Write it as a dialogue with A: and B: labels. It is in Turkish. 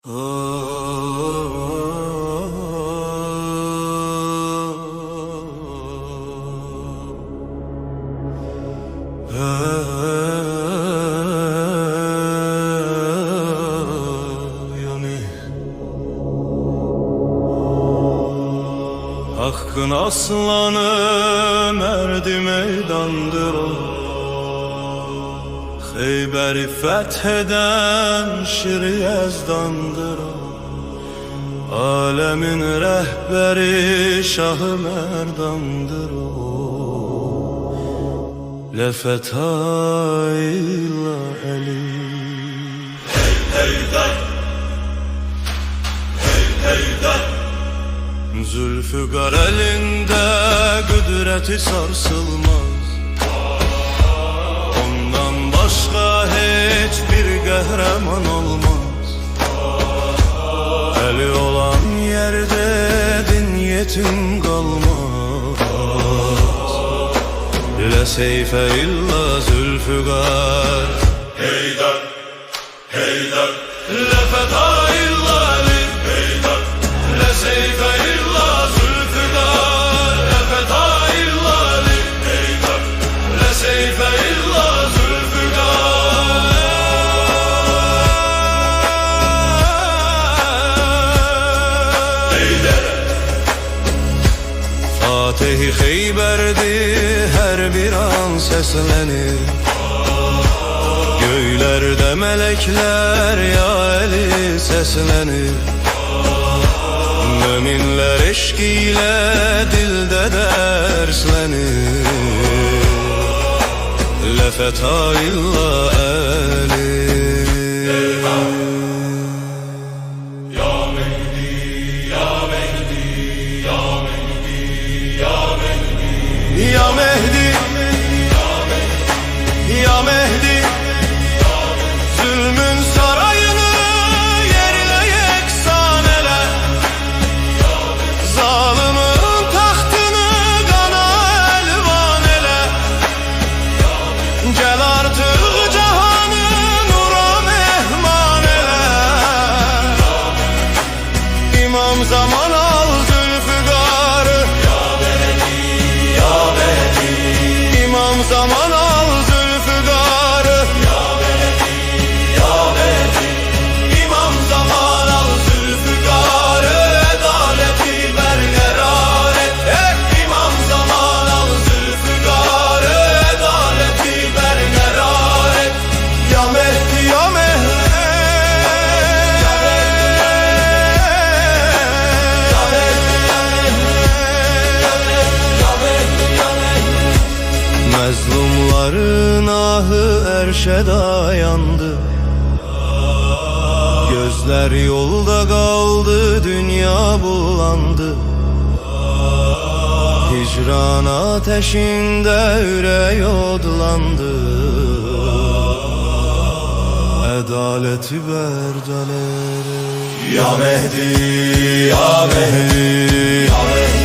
A: Hakkın aslanı merdi meydandır o, Xeyberi fetheden Şir Yezdandır o. Alemin rehberi Şah-ı Merdandır o. Lefetayla eli
B: Hey heyder, hey heyder.
A: Zülfügar elinde kudreti sarsılmaz, ondan başka hiçbir kahraman olmaz. Eli olan yerde din yetim kalmaz. La seyfe illa Zülfügar
B: Heyder, heyder.
A: La feta illa Ali
B: Heyder,
A: La seyfe illa Zülfügar La feta illa Ali
B: heyder.
A: La seyfe illa Zülfügar.
B: Heyder,
A: Fatih-i Xeyber'di her bir an seslenir. Göylerde melekler ya eli seslenir. Müminler eşkiyle dilde derslenir. Lefeta illa eli
B: ya Mehdi, ya Mehdi, ya Mehdi, ya Mehdi.
A: Ya Mehdi, Ya Mehdi, zulmün sarayını yerle yeksan ele. Zalimin taxtını qana elvan ele. Gel artıq cahanı nura mehman ele. İmam zaman al Zülfügarı, İmam zaman al Zülfügarı, İmam zaman al Zülfügarı, adaleti berqerar et. İmam zaman al Zülfügarı, adaleti berqerar et. Ya Mehdi, ya Mehdi, Məzlumların ahı ərşə dayandı. Gözler yolda kaldı, dünya bulandı. Hicran ateşinde ürək odlandı. Ədaleti berdaler.
B: Ya Mehdi, ya Mehdi, ya Mehdi.